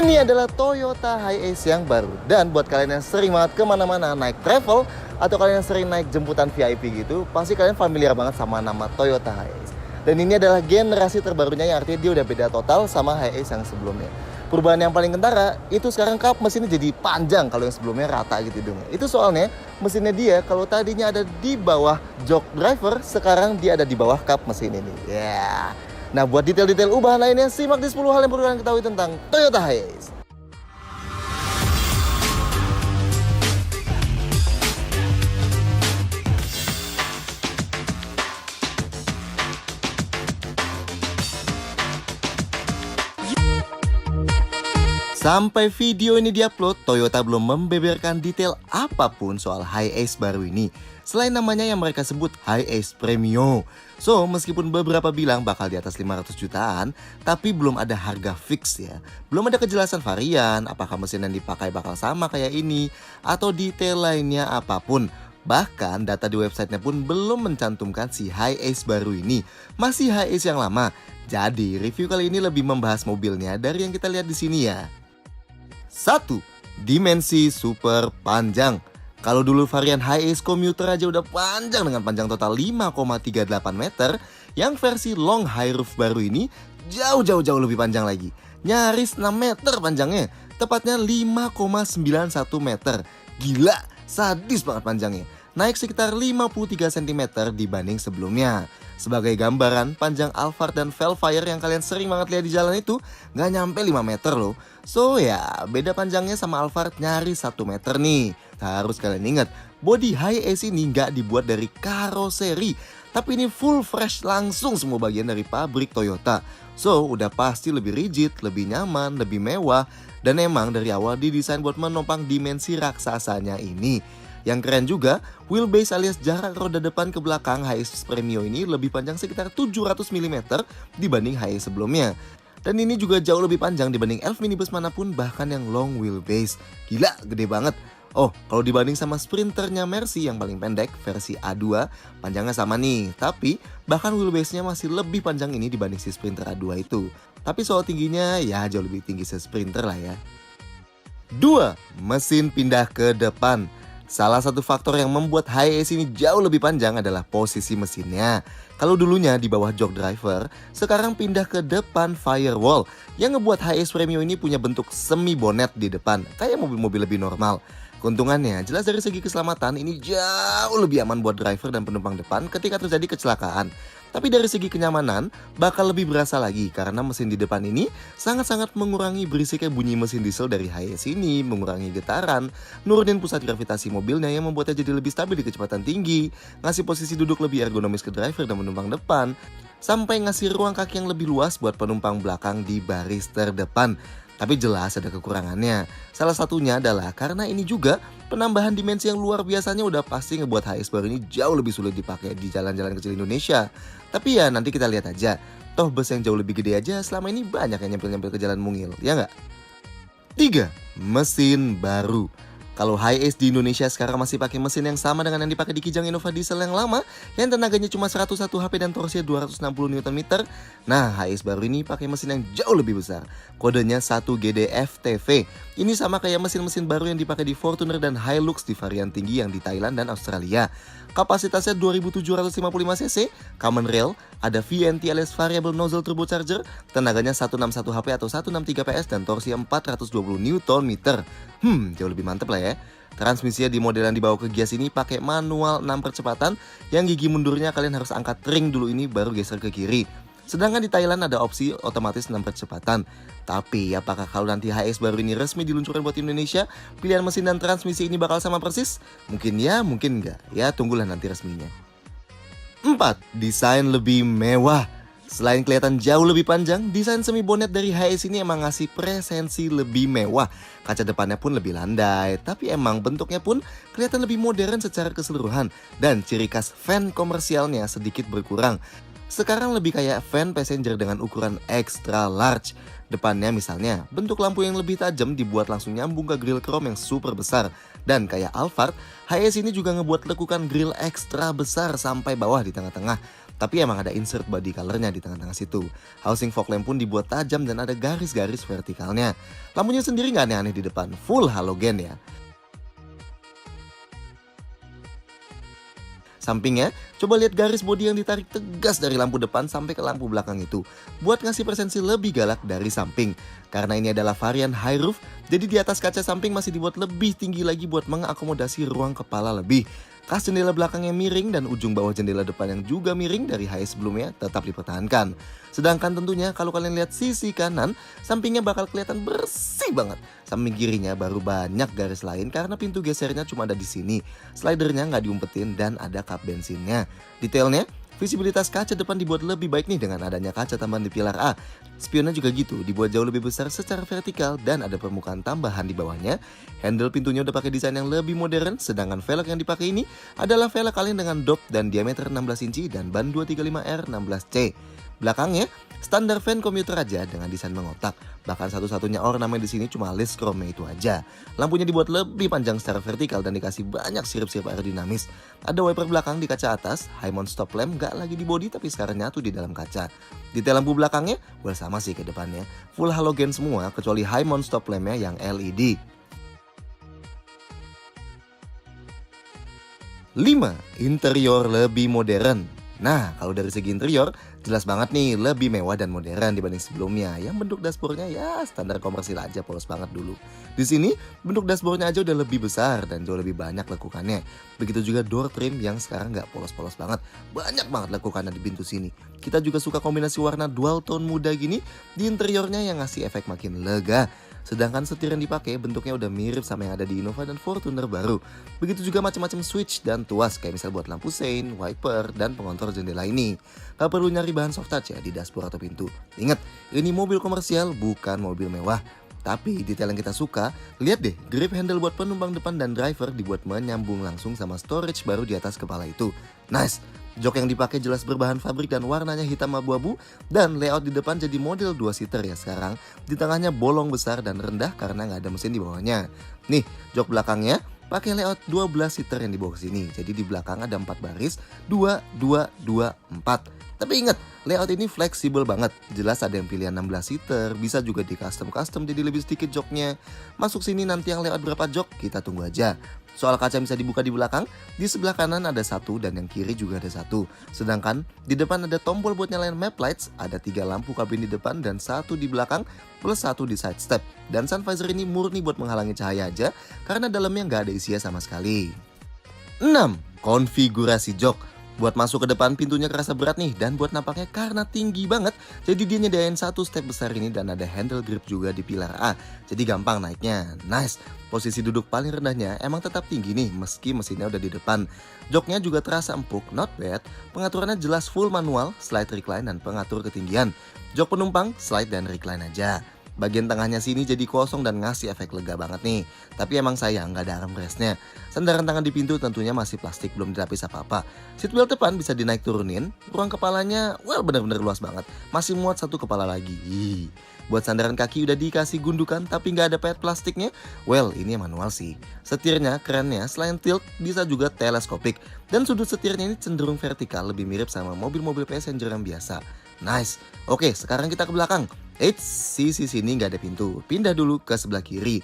Ini adalah Toyota Hiace yang baru. Dan buat kalian yang sering banget kemana-mana naik travel, atau kalian yang sering naik jemputan VIP gitu, pasti kalian familiar banget sama nama Toyota Hiace. Dan ini adalah generasi terbarunya, yang artinya dia udah beda total sama Hiace yang sebelumnya. Perubahan yang paling kentara, itu sekarang kap mesinnya jadi panjang, kalau yang sebelumnya rata gitu dong. Itu soalnya mesinnya dia kalau tadinya ada di bawah jok driver, sekarang dia ada di bawah kap mesin ini. Ya. Nah, buat detail-detail ubahan lainnya, simak di 10 hal yang perlu kalian ketahui tentang Toyota Hiace. Sampai video ini diupload, Toyota belum membeberkan detail apapun soal Hiace baru ini. Selain namanya yang mereka sebut Hiace Premio. So, meskipun beberapa bilang bakal di atas 500 jutaan, tapi belum ada harga fix ya. Belum ada kejelasan varian, apakah mesin yang dipakai bakal sama kayak ini, atau detail lainnya apapun. Bahkan data di websitenya pun belum mencantumkan si Hiace baru ini. Masih Hiace yang lama. Jadi, review kali ini lebih membahas mobilnya dari yang kita lihat di sini ya. 1. Dimensi super panjang. Kalau dulu varian Hiace Commuter aja udah panjang dengan panjang total 5,38 meter, yang versi long high roof baru ini jauh lebih panjang lagi. Nyaris 6 meter panjangnya, tepatnya 5,91 meter. Gila, sadis banget panjangnya. Naik sekitar 53 cm dibanding sebelumnya. Sebagai gambaran, panjang Alphard dan Vellfire yang kalian sering banget lihat di jalan itu nggak nyampe 5 meter loh. So ya, beda panjangnya sama Alphard nyaris 1 meter nih. Harus kalian ingat, bodi Hiace ini nggak dibuat dari karoseri, tapi ini full fresh langsung semua bagian dari pabrik Toyota. So, udah pasti lebih rigid, lebih nyaman, lebih mewah, dan emang dari awal didesain buat menopang dimensi raksasanya ini. Yang keren juga, wheelbase alias jarak roda depan ke belakang Hiace Premio ini lebih panjang sekitar 700 mm dibanding Hiace sebelumnya. Dan ini juga jauh lebih panjang dibanding elf minibus manapun, bahkan yang long wheelbase. Gila, gede banget. Oh, kalau dibanding sama Sprinternya Mercy yang paling pendek, versi A2, panjangnya sama nih. Tapi, bahkan wheelbase-nya masih lebih panjang ini dibanding si Sprinter A2 itu. Tapi soal tingginya, ya jauh lebih tinggi si Sprinter lah ya. 2. Mesin pindah ke depan. Salah satu faktor yang membuat Hiace ini jauh lebih panjang adalah posisi mesinnya. Kalau dulunya di bawah jok driver, sekarang pindah ke depan firewall, yang ngebuat Hiace Premio ini punya bentuk semi bonet di depan, kayak mobil-mobil lebih normal. Keuntungannya, jelas dari segi keselamatan ini jauh lebih aman buat driver dan penumpang depan ketika terjadi kecelakaan. Tapi dari segi kenyamanan, bakal lebih berasa lagi karena mesin di depan ini sangat-sangat mengurangi berisiknya bunyi mesin diesel dari Hiace ini, mengurangi getaran, nurunin pusat gravitasi mobilnya yang membuatnya jadi lebih stabil di kecepatan tinggi, ngasih posisi duduk lebih ergonomis ke driver dan penumpang depan, sampai ngasih ruang kaki yang lebih luas buat penumpang belakang di baris terdepan. Tapi jelas ada kekurangannya. Salah satunya adalah karena ini juga penambahan dimensi yang luar biasanya udah pasti ngebuat Hiace baru ini jauh lebih sulit dipakai di jalan-jalan kecil Indonesia. Tapi ya nanti kita lihat aja. Toh bus yang jauh lebih gede aja selama ini banyak yang nyempil-nyempil ke jalan mungil, ya nggak? 3. Mesin baru. Kalau Hiace di Indonesia sekarang masih pakai mesin yang sama dengan yang dipakai di Kijang Innova diesel yang lama, yang tenaganya cuma 101 HP dan torsinya 260 Nm. Nah, Hiace baru ini pakai mesin yang jauh lebih besar. Kodenya 1GD FTV. Ini sama kayak mesin-mesin baru yang dipakai di Fortuner dan Hilux di varian tinggi yang di Thailand dan Australia. Kapasitasnya 2755 cc, common rail, ada VNT alias variable nozzle turbocharger, tenaganya 161 HP atau 163 PS dan torsi 420 Nm. Jauh lebih mantep lah ya. Transmisinya di model yang dibawa ke Gias ini pakai manual 6 percepatan, yang gigi mundurnya kalian harus angkat ring dulu ini baru geser ke kiri. Sedangkan di Thailand ada opsi otomatis 6 percepatan. Tapi apakah kalau nanti Hiace baru ini resmi diluncurkan buat Indonesia, pilihan mesin dan transmisi ini bakal sama persis? Mungkin ya, mungkin enggak. Ya tunggulah nanti resminya. 4. Desain lebih mewah. Selain kelihatan jauh lebih panjang, desain semi bonet dari Hiace ini emang ngasih presensi lebih mewah. Kaca depannya pun lebih landai, tapi emang bentuknya pun kelihatan lebih modern secara keseluruhan. Dan ciri khas van komersialnya sedikit berkurang. Sekarang lebih kayak van passenger dengan ukuran extra large. Depannya misalnya, bentuk lampu yang lebih tajam dibuat langsung nyambung ke grill chrome yang super besar. Dan kayak Alphard, Hiace ini juga ngebuat lekukan grill ekstra besar sampai bawah di tengah-tengah. Tapi emang ada insert body colornya di tengah-tengah situ. Housing fog lamp pun dibuat tajam dan ada garis-garis vertikalnya. Lampunya sendiri nggak aneh-aneh di depan, full halogen ya. Sampingnya, coba lihat garis bodi yang ditarik tegas dari lampu depan sampai ke lampu belakang itu. Buat ngasih presensi lebih galak dari samping. Karena ini adalah varian high roof, jadi di atas kaca samping masih dibuat lebih tinggi lagi buat mengakomodasi ruang kepala lebih. Kas jendela belakang yang miring dan ujung bawah jendela depan yang juga miring dari HS sebelumnya tetap dipertahankan. Sedangkan tentunya kalau kalian lihat sisi kanan, sampingnya bakal kelihatan bersih banget. Samping kirinya baru banyak garis lain karena pintu gesernya cuma ada di sini. Slidernya nggak diumpetin dan ada kap bensinnya. Detailnya, visibilitas kaca depan dibuat lebih baik nih dengan adanya kaca tambahan di pilar A. Spionnya juga gitu, dibuat jauh lebih besar secara vertikal dan ada permukaan tambahan di bawahnya. Handle pintunya udah pakai desain yang lebih modern, sedangkan velg yang dipakai ini adalah velg kaleng dengan dop dan diameter 16 inci dan ban 235R16C. Belakangnya, standar fan komuter aja dengan desain mengotak. Bahkan satu-satunya ornamen di sini cuma list chrome itu aja. Lampunya dibuat lebih panjang secara vertikal dan dikasih banyak sirip-sirip aerodinamis. Ada wiper belakang di kaca atas, high mount stop lamp gak lagi di bodi tapi sekarang nyatu di dalam kaca. Detail lampu belakangnya, well sama sih ke depannya. Full halogen semua kecuali high mount stop lampnya yang LED. 5. Interior lebih modern. Nah, kalau dari segi interior, jelas banget nih lebih mewah dan modern dibanding sebelumnya. Yang bentuk dashboardnya ya standar komersil aja, polos banget dulu. Di sini, bentuk dashboardnya aja udah lebih besar dan jauh lebih banyak lekukannya. Begitu juga door trim yang sekarang nggak polos-polos banget. Banyak banget lekukannya di pintu sini. Kita juga suka kombinasi warna dual tone muda gini di interiornya yang ngasih efek makin lega. Sedangkan setir yang dipakai bentuknya udah mirip sama yang ada di Innova dan Fortuner baru. Begitu juga macam-macam switch dan tuas kayak misal buat lampu sein, wiper, dan pengontrol jendela ini. Gak perlu nyari bahan soft touch ya di dashboard atau pintu. Ingat, ini mobil komersial bukan mobil mewah. Tapi detail yang kita suka, lihat deh grip handle buat penumpang depan dan driver dibuat menyambung langsung sama storage baru di atas kepala itu. Nice! Jok yang dipakai jelas berbahan fabrik dan warnanya hitam abu-abu. Dan layout di depan jadi model 2-seater ya sekarang. Di tengahnya bolong besar dan rendah karena nggak ada mesin di bawahnya. Nih, jok belakangnya pakai layout 12-seater yang dibawa ke sini. Jadi di belakang ada 4 baris, 2, 2, 2, 4. Tapi ingat, layout ini fleksibel banget. Jelas ada yang pilihan 16-seater, bisa juga di custom jadi lebih sedikit joknya. Masuk sini nanti yang layout berapa jok, kita tunggu aja. Soal kaca bisa dibuka di belakang, di sebelah kanan ada 1 dan yang kiri juga ada 1. Sedangkan di depan ada tombol buat nyalain map lights, ada 3 lampu kabin di depan dan 1 di belakang plus 1 di side step. Dan sun visor ini murni buat menghalangi cahaya aja karena dalamnya nggak ada isinya sama sekali. 6. Konfigurasi jok. Buat masuk ke depan pintunya kerasa berat nih dan buat napaknya karena tinggi banget. Jadi dia nyediain 1 step besar ini dan ada handle grip juga di pilar A. Jadi gampang naiknya. Nice. Posisi duduk paling rendahnya emang tetap tinggi nih meski mesinnya udah di depan. Joknya juga terasa empuk, not bad. Pengaturannya jelas full manual, slide recline dan pengatur ketinggian. Jok penumpang, slide dan recline aja. Bagian tengahnya sini jadi kosong dan ngasih efek lega banget nih. Tapi emang sayang nggak ada armrestnya. Sandaran tangan di pintu tentunya masih plastik, belum dilapis apa-apa. Seatbelt depan bisa dinaik turunin. Ruang kepalanya, well bener-bener luas banget. Masih muat 1 kepala lagi. Buat sandaran kaki udah dikasih gundukan tapi nggak ada pad plastiknya. Well, ini manual sih. Setirnya, kerennya, selain tilt bisa juga teleskopik. Dan sudut setirnya ini cenderung vertikal, lebih mirip sama mobil-mobil passenger yang biasa. Nice. Oke, sekarang kita ke belakang. Eits, sisi sini nggak ada pintu. Pindah dulu ke sebelah kiri.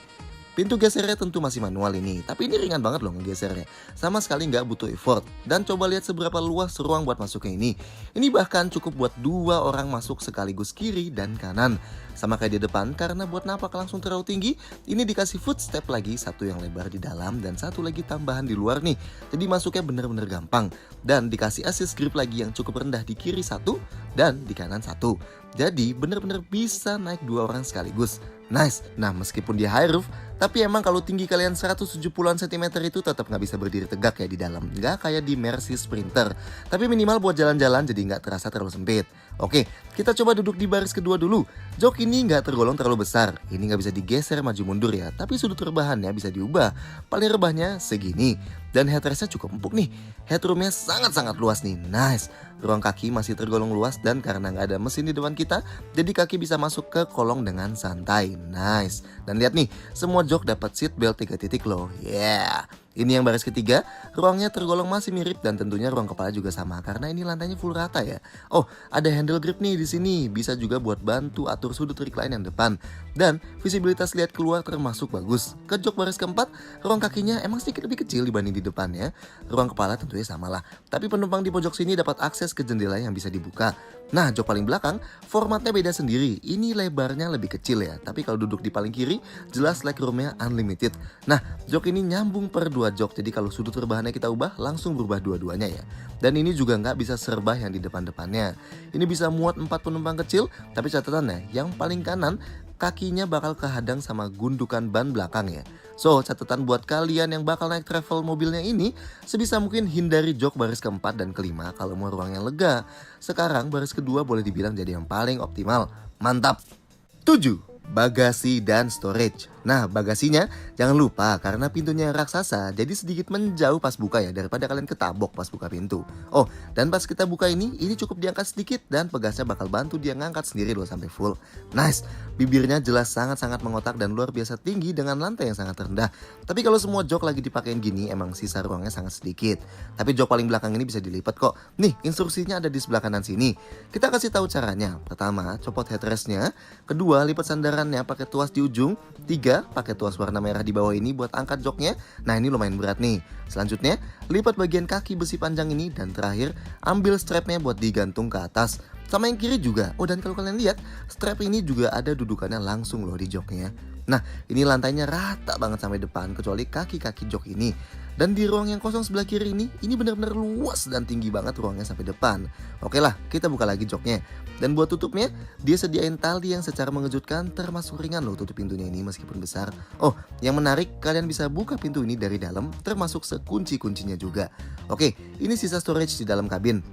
Pintu gesernya tentu masih manual ini, tapi ini ringan banget loh ngegesernya. Sama sekali nggak butuh effort. Dan coba lihat seberapa luas ruang buat masuknya ini. Ini bahkan cukup buat 2 orang masuk sekaligus kiri dan kanan. Sama kayak di depan, karena buat napak langsung terlalu tinggi, ini dikasih footstep lagi, 1 yang lebar di dalam dan 1 lagi tambahan di luar nih. Jadi masuknya bener-bener gampang. Dan dikasih assist grip lagi yang cukup rendah di kiri 1 dan di kanan 1. Jadi bener-bener bisa naik 2 orang sekaligus. Nice. Nah, meskipun dia high roof, tapi emang kalau tinggi kalian 170-an cm itu tetap nggak bisa berdiri tegak ya di dalam. Nggak kayak di Mercy Sprinter. Tapi minimal buat jalan-jalan jadi nggak terasa terlalu sempit. Oke, kita coba duduk di baris kedua dulu. Jok ini nggak tergolong terlalu besar. Ini nggak bisa digeser maju mundur ya. Tapi sudut rebahannya bisa diubah. Paling rebahnya segini. Dan headrestnya cukup empuk nih. Headroomnya sangat-sangat luas nih. Nice. Ruang kaki masih tergolong luas dan karena nggak ada mesin di depan kita, jadi kaki bisa masuk ke kolong dengan santai. Nice. Dan lihat nih, semua jok dapat seat belt 3 titik loh. Yeah. Ini yang baris ketiga, ruangnya tergolong masih mirip dan tentunya ruang kepala juga sama karena ini lantainya full rata ya. Oh, ada handle grip nih di sini, bisa juga buat bantu atur sudut recline yang depan. Dan visibilitas lihat keluar termasuk bagus. Ke jok baris keempat, ruang kakinya emang sedikit lebih kecil dibanding di depan ya. Ruang kepala tentunya sama lah, tapi penumpang di pojok sini dapat akses ke jendela yang bisa dibuka. Nah, jok paling belakang, formatnya beda sendiri. Ini lebarnya lebih kecil ya, tapi kalau duduk di paling kiri, jelas legroomnya unlimited. Nah, jok ini nyambung per 2 jok, jadi kalau sudut rebahannya kita ubah, langsung berubah dua-duanya ya. Dan ini juga nggak bisa serbah yang di depan-depannya. Ini bisa muat 4 penumpang kecil, tapi catatannya, yang paling kanan, kakinya bakal kehadang sama gundukan ban belakang ya. So, catatan buat kalian yang bakal naik travel mobilnya ini, sebisa mungkin hindari jok baris keempat dan kelima kalau mau ruang yang lega. Sekarang baris kedua boleh dibilang jadi yang paling optimal. Mantap! 7. Bagasi dan storage. Nah, bagasinya jangan lupa karena pintunya raksasa, jadi sedikit menjauh pas buka ya, daripada kalian ketabok pas buka pintu. Oh, dan pas kita buka ini cukup diangkat sedikit dan pegasnya bakal bantu dia ngangkat sendiri loh sampai full. Nice, bibirnya jelas sangat-sangat mengotak dan luar biasa tinggi dengan lantai yang sangat rendah. Tapi kalau semua jok lagi dipakein gini, emang sisa ruangnya sangat sedikit. Tapi jok paling belakang ini bisa dilipat kok. Nih, instruksinya ada di sebelah kanan sini. Kita kasih tahu caranya. Pertama, copot headrestnya. Kedua, lipat sandarannya pakai tuas di ujung. 3, pakai tuas warna merah di bawah ini buat angkat joknya. Nah, ini lumayan berat nih. Selanjutnya, lipat bagian kaki besi panjang ini. Dan terakhir, ambil strapnya buat digantung ke atas. Sama yang kiri juga. Oh, dan kalau kalian lihat, strap ini juga ada dudukannya langsung loh di joknya. Nah, ini lantainya rata banget sampai depan kecuali kaki-kaki jok ini. Dan di ruang yang kosong sebelah kiri ini benar-benar luas dan tinggi banget ruangnya sampai depan. Oke lah, kita buka lagi joknya. Dan buat tutupnya, dia sediain tali yang secara mengejutkan termasuk ringan loh tutup pintunya ini meskipun besar. Oh, yang menarik, kalian bisa buka pintu ini dari dalam termasuk sekunci-kuncinya juga. Oke, ini sisa storage di dalam kabin.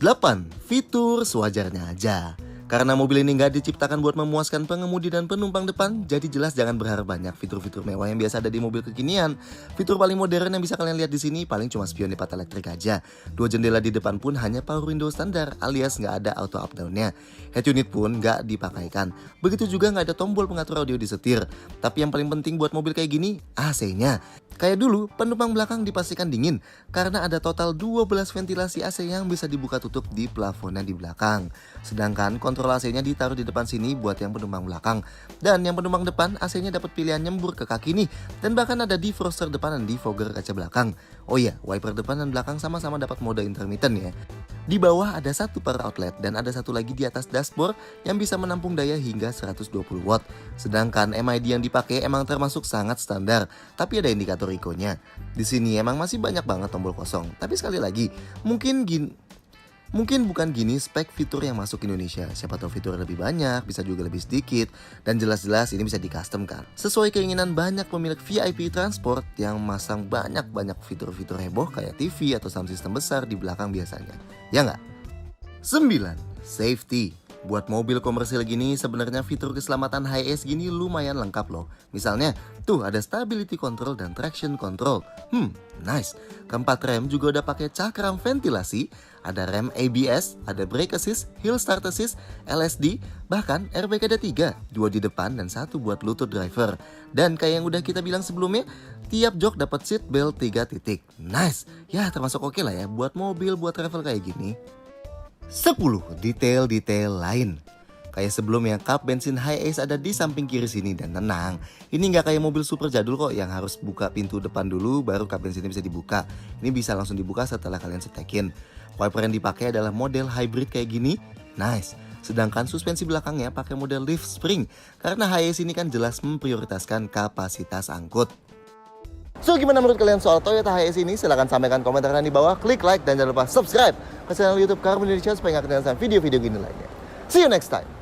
8. Fitur sewajarnya aja. Karena mobil ini nggak diciptakan buat memuaskan pengemudi dan penumpang depan, jadi jelas jangan berharap banyak fitur-fitur mewah yang biasa ada di mobil kekinian. Fitur paling modern yang bisa kalian lihat di sini paling cuma spion lipat elektrik aja. 2 jendela di depan pun hanya power window standar alias nggak ada auto up down-nya. Head unit pun nggak dipakaikan. Begitu juga nggak ada tombol pengatur audio di setir. Tapi yang paling penting buat mobil kayak gini, AC-nya. Kayak dulu, penumpang belakang dipastikan dingin karena ada total 12 ventilasi AC yang bisa dibuka tutup di plafonnya di belakang. Sedangkan kontrol AC-nya ditaruh di depan sini buat yang penumpang belakang. Dan yang penumpang depan, AC-nya dapat pilihan nyembur ke kaki nih. Dan bahkan ada defroster depan dan defogger kaca belakang. Oh iya, wiper depan dan belakang sama-sama dapat mode intermittent ya. Di bawah ada satu power outlet dan ada satu lagi di atas dashboard yang bisa menampung daya hingga 120 watt. Sedangkan MID yang dipakai emang termasuk sangat standar, tapi ada indikator ICO-nya. Di sini emang masih banyak banget tombol kosong. Tapi sekali lagi, mungkin bukan gini spek fitur yang masuk Indonesia. Siapa tahu fitur lebih banyak, bisa juga lebih sedikit, dan jelas-jelas ini bisa di-customkan sesuai keinginan banyak pemilik VIP transport yang masang banyak-banyak fitur-fitur heboh kayak TV atau sound system besar di belakang biasanya. Ya nggak? 9. Safety. Buat mobil komersil gini sebenarnya fitur keselamatan high-ace gini lumayan lengkap loh. Misalnya, tuh ada stability control dan traction control. Nice. Keempat rem juga udah pakai cakram ventilasi, ada rem ABS, ada brake assist, hill start assist, LSD, bahkan airbag ada 3, 2 di depan dan 1 buat lutut driver. Dan kayak yang udah kita bilang sebelumnya, tiap jok dapat seat belt 3 titik. Nice. Ya termasuk oke lah ya buat mobil buat travel kayak gini. 10. Detail-detail lain. Kayak sebelumnya, kap bensin high-ace ada di samping kiri sini dan tenang. Ini nggak kayak mobil super jadul kok yang harus buka pintu depan dulu baru kap bensinnya bisa dibuka. Ini bisa langsung dibuka setelah kalian setekin. Wiper yang dipakai adalah model hybrid kayak gini. Nice. Sedangkan suspensi belakangnya pakai model lift spring karena high-ace ini kan jelas memprioritaskan kapasitas angkut. So, gimana menurut kalian soal Toyota Hiace ini? Silahkan sampaikan komentar kalian di bawah, klik like, dan jangan lupa subscribe ke channel YouTube Car Indonesia supaya nggak ketinggalan video-video gini lainnya. See you next time!